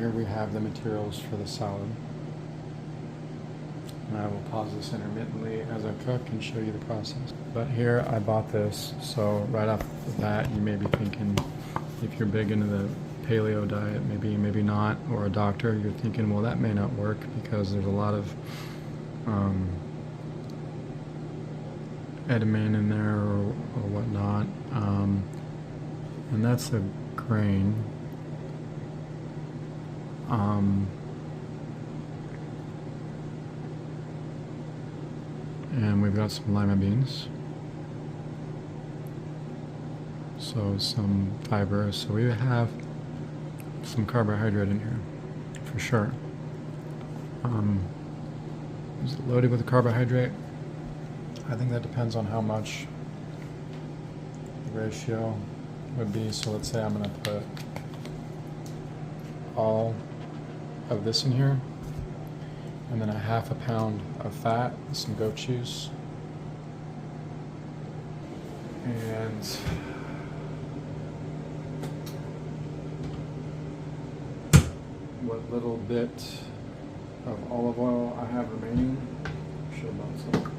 here we have the materials for the salad. And I will pause this intermittently as I cook and show you the process. But here I bought this, so right off the bat you may be thinking, if you're big into the paleo diet, maybe not, or a doctor, you're thinking, well, that may not work because there's a lot of edamame in there or whatnot, and that's a grain. And we've got some lima beans, so some fiber, so we have some carbohydrate in here for sure. Is it loaded with carbohydrate? I think that depends on how much the ratio would be. So let's say I'm going to put all of this in here, and then a half a pound of fat, some goat cheese, and what little bit of olive oil I have remaining. Should about some.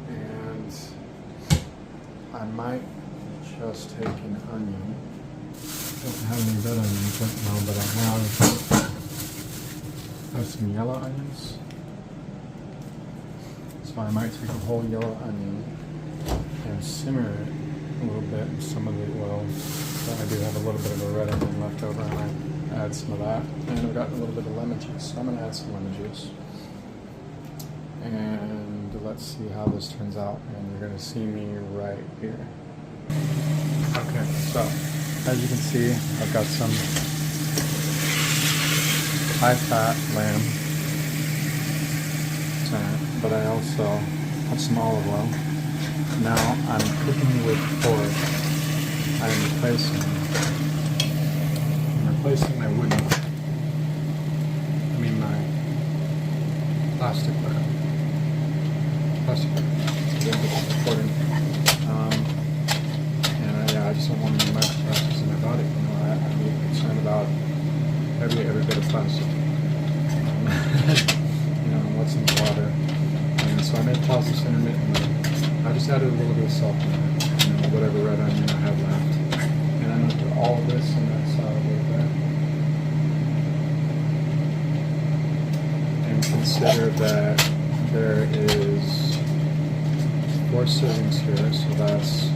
And I might just take an onion. I don't have any red onions right now, but I have some yellow onions. So I might take a whole yellow onion and simmer it a little bit in some of the oil. So I do have a little bit of a red onion left over, and I add some of that. And I've got a little bit of lemon juice, so I'm going to add some lemon juice. And let's see how this turns out, and you're going to see me right here. Okay, so as you can see, I've got some high-fat lamb, but I also have some olive oil. Now I'm cooking with pork. I'm replacing my my plastic wrap. And I just don't want any microplastics in my body. You know, I'm really concerned about every bit of plastic. You know, what's in the water. And so I may pause this intermittently. I just added a little bit of salt in there, you know, whatever red onion I have left. And I'm going to put all of this in that salad over there. And consider that there is 4 servings here, so that's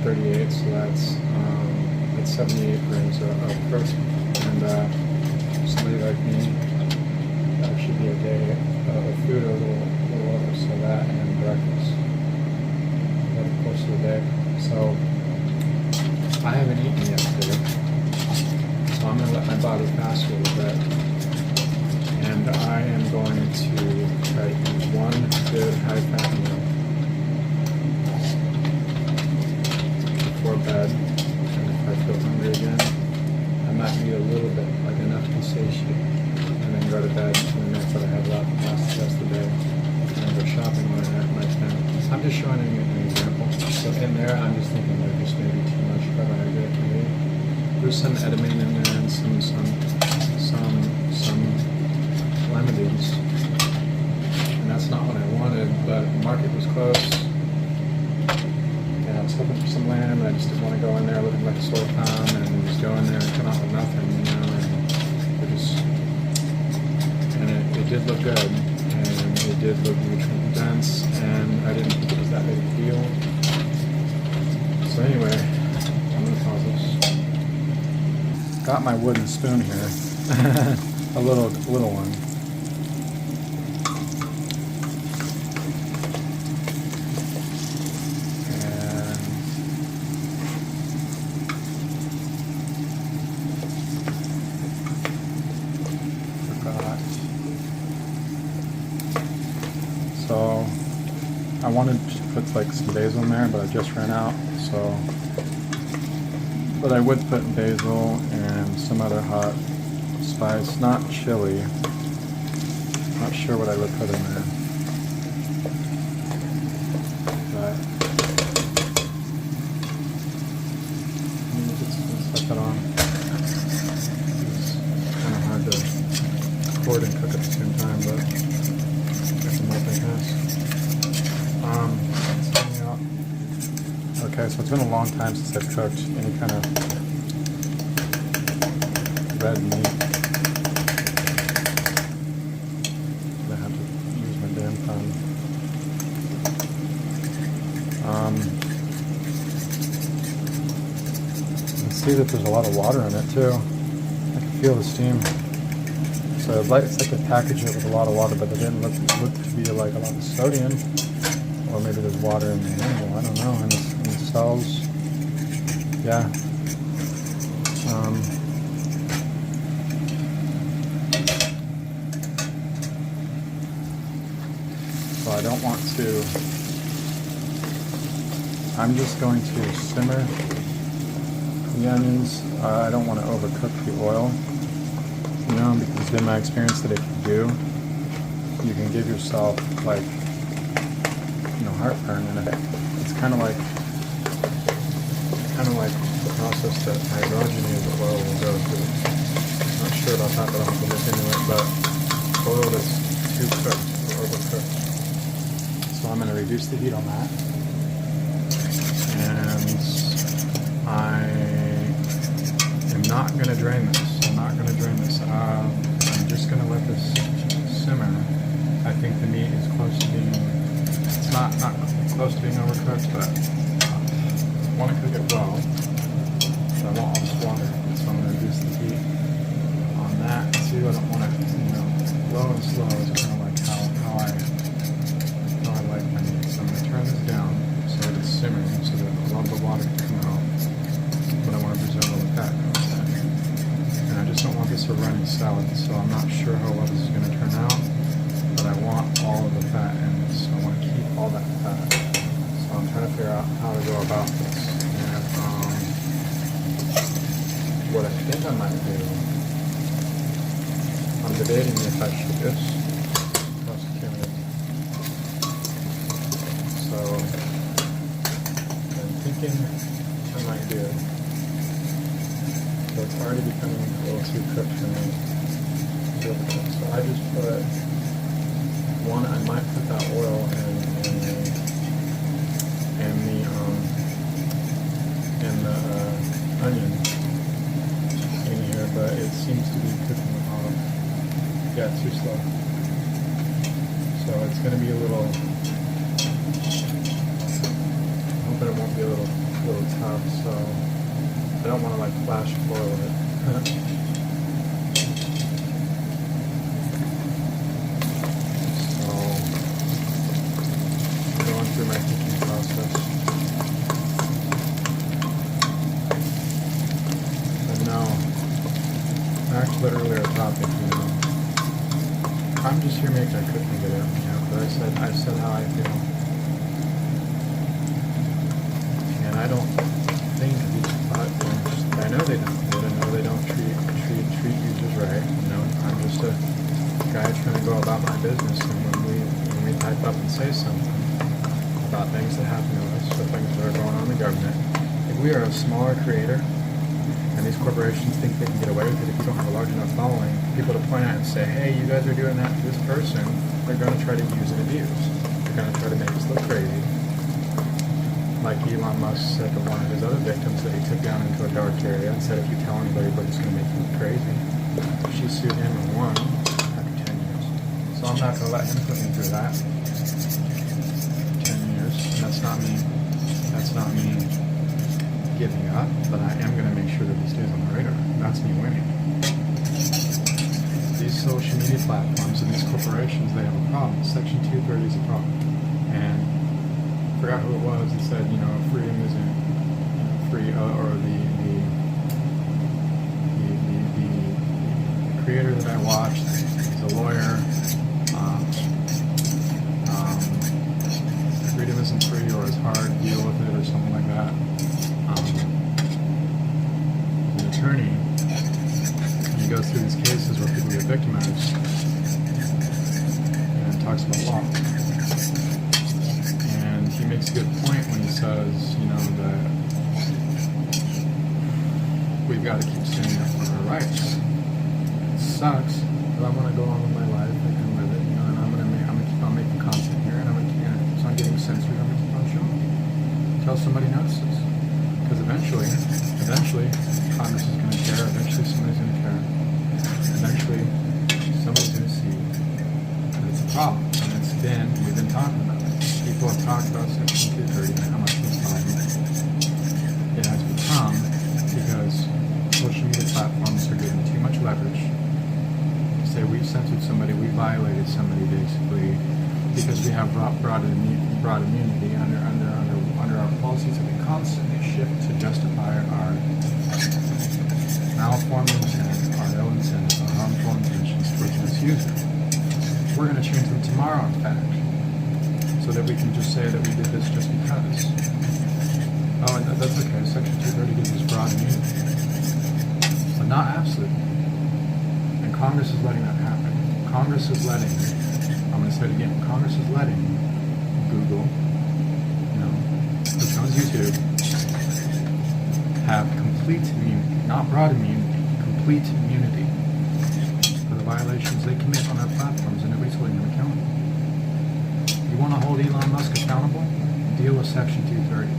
38, so that's 78 grams of protein. And somebody like me, that should be a day of food a little over, so that and breakfast over the course of the day. So I haven't eaten yet today, so I'm going to let my body fast a little bit, and I am going to try to eat one good high-fat meal before bed, and if I feel hungry again, I might eat a little bit, like enough to satiate, and then go to bed in the minutes that I have left and pass the rest of the day, and go shopping when I have my time. I'm just showing you an example. So in there, I'm just thinking there's just maybe too much carbohydrate for me. There's some edamame in there and some lima beans, and that's not what I wanted. But the market was closed, and I was hoping for some lamb, and I just didn't want to go in there looking like a sore thumb and just go in there and come out with nothing, you know. And it did look good, and it did look nutrient dense, and I didn't think it was that big a deal. So anyway, I'm gonna pause this. Got my wooden spoon here, a little one. So I wanted to put like some basil in there, but I just ran out. So, but I would put basil and some other hot spice, not chili. Not sure what I would put in there, but time, but I can multitask. Okay, so it's been a long time since I've cooked any kind of red meat. I have to use my damn thumb. You can see that there's a lot of water in it too. I can feel the steam. So it's like they package it with a lot of water, but it didn't look to be like a lot of sodium. Or maybe there's water in the animal, I don't know, in the cells. Yeah. So I don't want to, I'm just going to simmer the onions. I don't want to overcook the oil, you know, because it's been my experience that if you do, you can give yourself like, you know, heartburn, and it's kind of like the process that hydrogenated oil will go through. I'm not sure about that, but I'll have to look into it. But oil that's too cooked or overcooked, so I'm going to reduce the heat on that, and I am not going to drain this. I'm just going to let this simmer. I think the meat is close to being. It's not close to being overcooked, but I want to cook it well. So I want all this water, so I'm going to reduce the heat on that too. I don't want it, you know, low and slow is kind of like how I like my meat. So I'm going to turn this down so that it's simmering, so that a lot of the water can come out. But I want to preserve all the fat. And I just don't want this a runny salad, so I'm not sure how well this is going to turn out. But I want all of the fat in this. So I want to keep all that fat. So I'm trying to figure out how to go about this. And what I think I might do, I'm debating if I should this. So I'm thinking I might do. So it's already becoming a little too cooked for me. So I just put one, I might put that oil and the onion in here, but it seems to be cooking off. Yeah, too slow. So it's going to be a little. I'm hoping it won't be a little tough. So I don't want to like flash boil it. Through my thinking process. And now, back to the earlier topic, you know, I'm just here making a cooking video, you know, but I said how I feel. And I don't think these platforms, I know they don't treat users right, you know, I'm just a guy trying to go about my business, and when we type up and say something about things that happen to us, or things that are going on in the government. If we are a smaller creator, and these corporations think they can get away with it if you don't have a large enough following, people to point out and say, hey, you guys are doing that to this person, they're going to try to use and abuse. They're going to try to make us look crazy. Like Elon Musk said to one of his other victims that he took down into a dark area and said, if you tell anybody, but it's going to make you look crazy. She sued him and won after 10 years. So I'm not going to let him put me through that. That's not me giving up, but I am going to make sure that he stays on the radar. That's me winning. These social media platforms and these corporations, they have a problem. Section 230 is a problem. And I forgot who it was that said, you know, freedom isn't free, or the creator that I watched is a lawyer. Freedom isn't free, or it's hard to deal with it, or something like that. An attorney, he goes through these cases where people get victimized and talks about law. And he makes a good point when he says, you know, that we've got to keep standing up for our rights. It sucks, but I want to go on with my life. until somebody notices. Because eventually, Congress is going to care. Eventually, somebody's going to care. Eventually, somebody's going to see that it's a problem. And we've been talking about it. People have talked about Section 230 and how much of a problem it has become because social media platforms are getting too much leverage. Say we've censored somebody, we violated somebody basically because we have broad immunity under our policies that we constantly shift to justify our malformed intent, our ill intent, our harmful intentions towards this user. We're going to change them tomorrow, in fact, so that we can just say that we did this just because. Oh, and that's okay. Section 230 gives us broad immunity, but not absolute. And Congress is letting that happen. Congress is letting, I'm going to say it again, Congress is letting Google, which owns YouTube, have complete immunity, not broad immunity, complete immunity for the violations they commit on our platforms, and nobody's holding them accountable. You want to hold Elon Musk accountable? Deal with Section 230.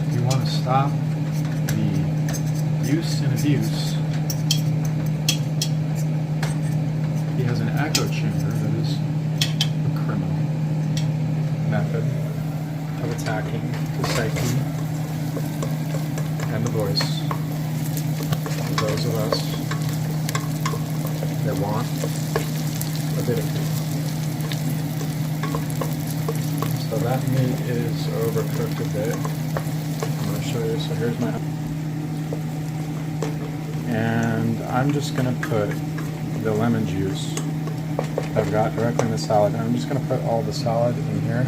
If you want to stop the use and abuse, he has an echo chamber that is a criminal method of attacking the psyche and the voice of those of us that want avidity. So that meat is overcooked a bit. I'm going to show you. So here's my... And I'm just going to put the lemon juice I've got directly in the salad. And I'm just going to put all the salad in here.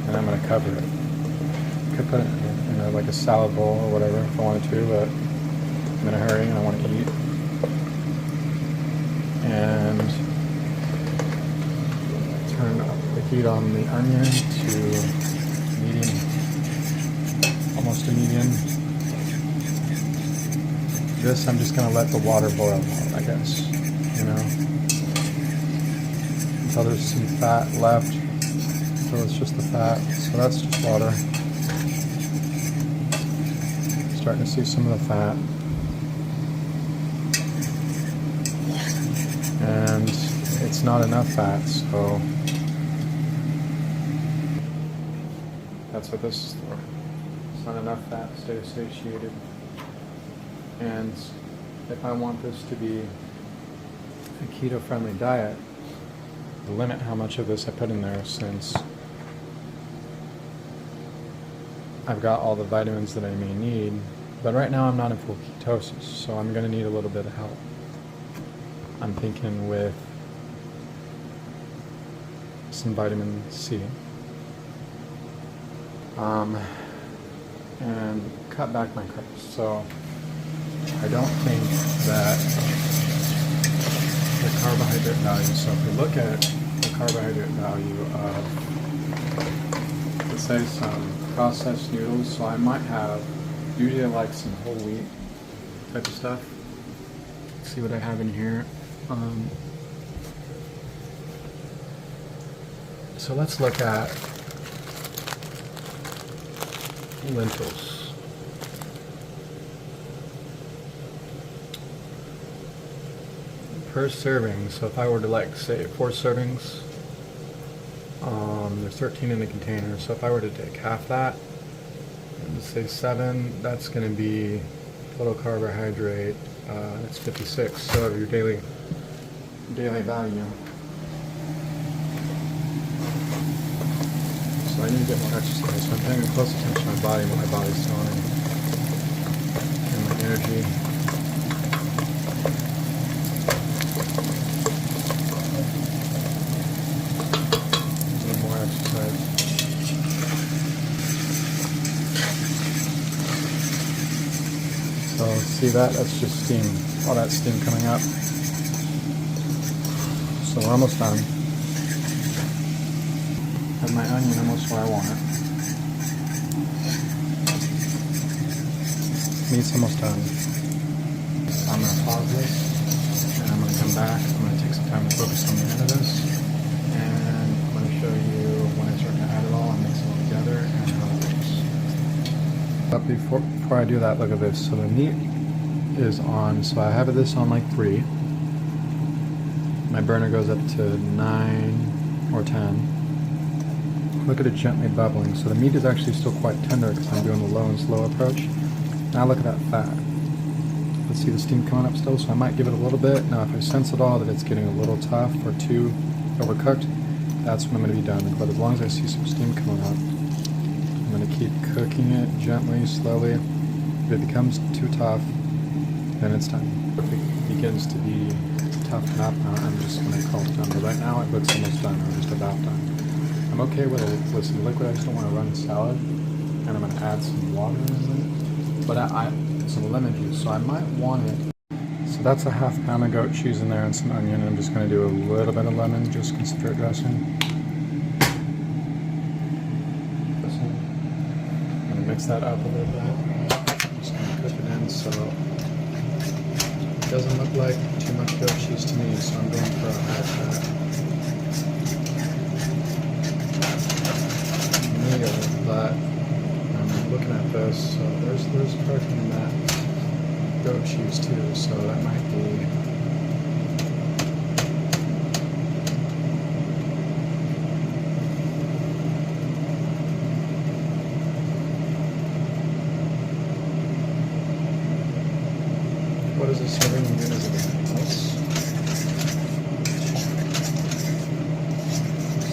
And I'm going to cover it. I could put it in like a salad bowl or whatever if I wanted to, but I'm in a hurry and I want to eat. And turn up the heat on the onion to medium, almost a medium. This I'm just going to let the water boil, I guess, until there's some fat left. So it's just the fat, so that's just water. Starting to see some of the fat. And it's not enough fat, so that's what this is for. It's not enough fat to stay satiated. And if I want this to be a keto-friendly diet, I'll limit how much of this I put in there, since I've got all the vitamins that I may need. But right now I'm not in full ketosis, so I'm going to need a little bit of help. I'm thinking with some vitamin C. And cut back my carbs. So I don't think that the carbohydrate value, so if we look at the carbohydrate value of, let's say, some processed noodles, so I might have, usually I like some whole wheat type of stuff. Let's see what I have in here. So let's look at lentils. Per serving, so if I were to say 4 servings, there's 13 in the container, so if I were to take half that, and say 7, that's going to be total carbohydrate, it's 56, so your daily value. So I need to get more exercise, so I'm paying close attention to my body and what my body's telling me, and my energy. Need more exercise. So see that's just steam, all that steam coming up. So we're almost done. Have my onion almost where I want it. Meat's almost done. I'm going to pause this, and I'm going to come back. I'm going to take some time to focus on the end of this, and I'm going to show you when I start to add it all and mix it all together, and how But before I do that, look at this. So the meat is on, so I have this on like 3. My burner goes up to 9 or 10. Look at it gently bubbling. So the meat is actually still quite tender because I'm doing the low and slow approach. Now look at that fat. Let's see the steam coming up still, so I might give it a little bit. Now if I sense at all that it's getting a little tough or too overcooked, that's when I'm going to be done. But as long as I see some steam coming up, I'm going to keep cooking it gently, slowly. If it becomes too tough, then it's time. If it begins to be tough enough, I'm just going to call it done. But right now it looks almost done, or just about done. I'm okay with some liquid. I just don't want to run the salad, and I'm going to add some water in it. But some lemon juice, so I might want it. So that's a ½ pound of goat cheese in there and some onion. I'm just going to do a little bit of lemon, just consider it dressing. I'm going to mix that up a little bit. I'm just going to cook it in so it doesn't look like too much goat cheese to me, so I'm going for a high fat meal. But I'm looking at this, so there's protein in that goat cheese too, so that might be what is this serving unit? Is it an ounce?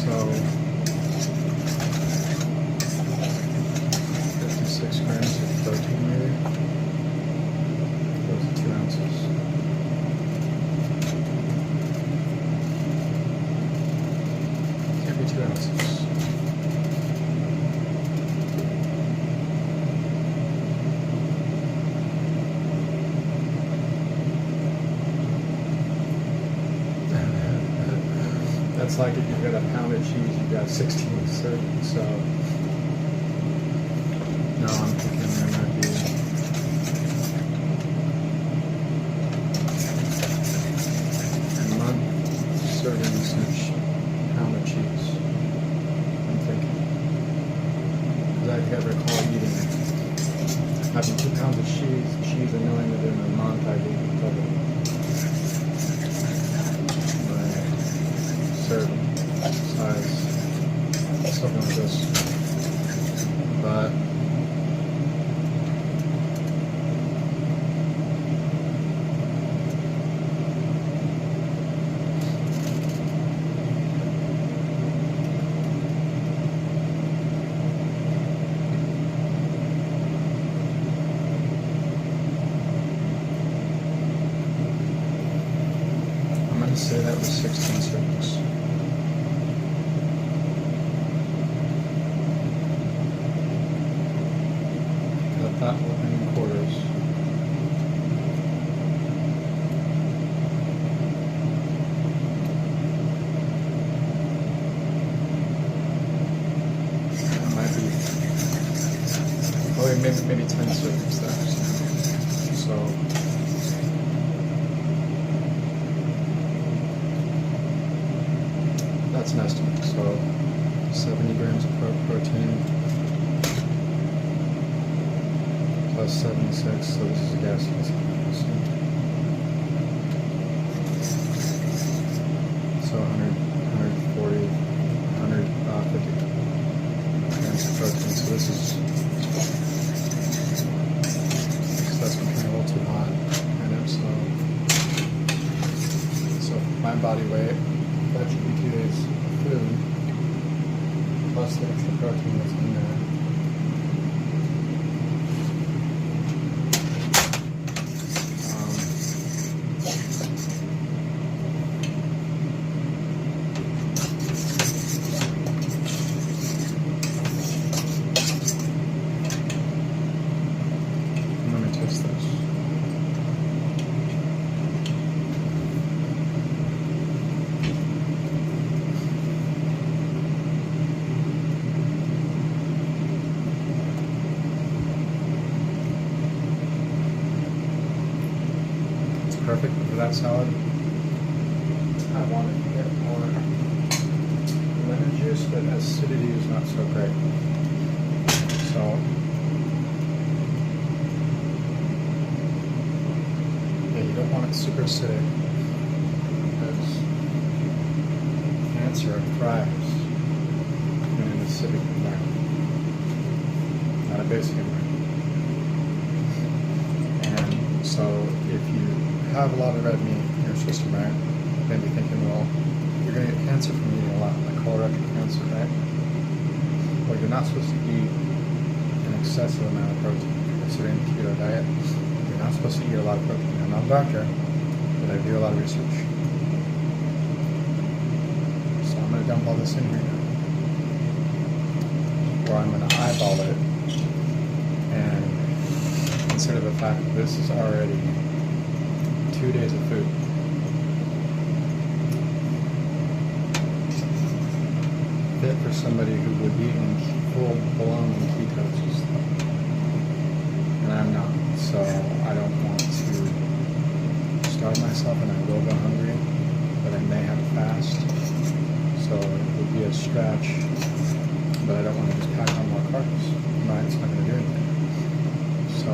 So 56 grams of protein maybe. 2 ounces. Can't be 2 ounces. That's like if you've got a pound of cheese, you've got 16 servings. So no, I'm thinking there might be servings each pound of cheese. I'm thinking. Because I recall having 2 pounds of cheese and knowing that in a month I'd eat double my serving size. Something like this. But say that was 16 servings. Cut that one in quarters. That might be, oh, maybe 10 servings there. So that's an estimate, so 70 grams of protein plus 76, so this is a guess. So 100, 140, 150 grams of protein, so this is, that's becoming a little too hot, kind of, so my body weight, that should be 2 days of food, plus the extra protein that's in there. Let me taste this. Perfect for that salad. I wanted to get more lemon juice, but acidity is not so great. So acidic because cancer thrives in an acidic environment, not a basic environment. And so if you have a lot of red meat in your system, right, you may be thinking, well, you're going to get cancer from eating a lot, like colorectal cancer, right? Well, you're not supposed to eat an excessive amount of protein. Considering the keto diet, you're not supposed to eat a lot of protein. I'm not a doctor, but I do a lot of research. So I'm going to dump all this in here now. Or I'm going to eyeball it and consider the fact that this is already 2 days of food. Fit for somebody who would be in full-blown ketosis. And I'm not, so I don't want to starve myself, and I will go hungry, but I may have to fast. So it would be a stretch, but I don't want to just pack on more carbs. Right? It's not going to do anything. So,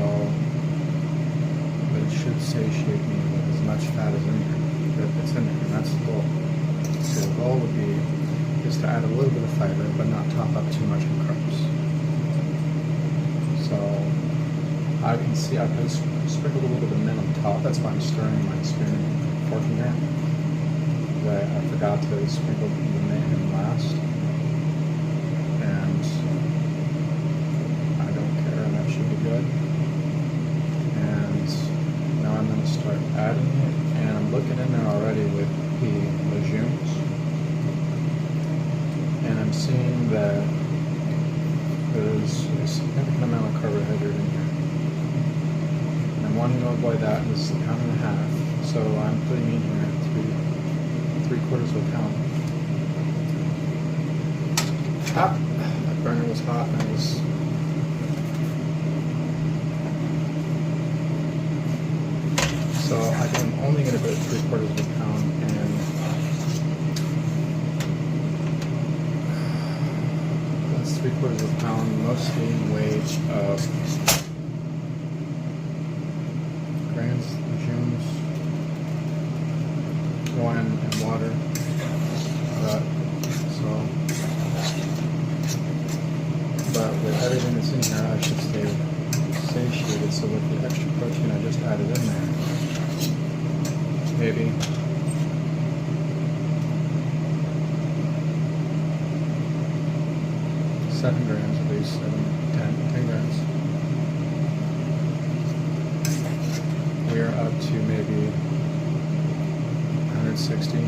but it should satiate me with as much fat as in there, it's in there, and that's the goal. So the goal would be just to add a little bit of fiber, but not top up too much in carbs. So I can see I've sprinkled a little bit of mint on top. That's why I'm stirring my spoon and fork in there. I forgot to sprinkle the mint in last. And I don't care, and that should be good. And now I'm going to start adding it. And I'm looking in there already with the legumes. And I'm seeing that there's a significant amount of carbohydrate in here. And I'm wanting to avoid that. This is a pound and a half. So I'm putting in here three-quarters of a pound. Ah, that burner was hot and it was. So I'm only going to put 3/4 of a pound, and that's 3/4 of a pound, mostly in weight of grains, legumes, wine, and water. But with everything that's in here, I should stay satiated. So with the extra protein I just added in there, maybe 7 grams at least, 10 grams. We are up to maybe 160.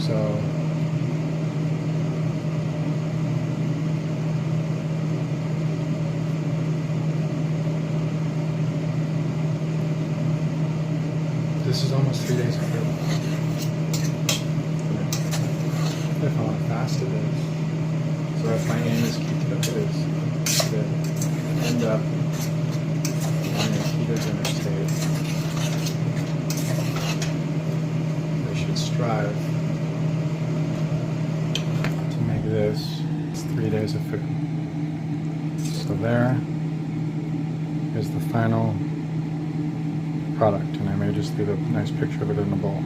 So this is almost 3 days of food. If I want to fast, it is. So if my aim is keto, it is to end up on a ketogenic state. I should strive to make this 3 days of food. So there is the final product, and I may just leave a nice picture of it in the bowl.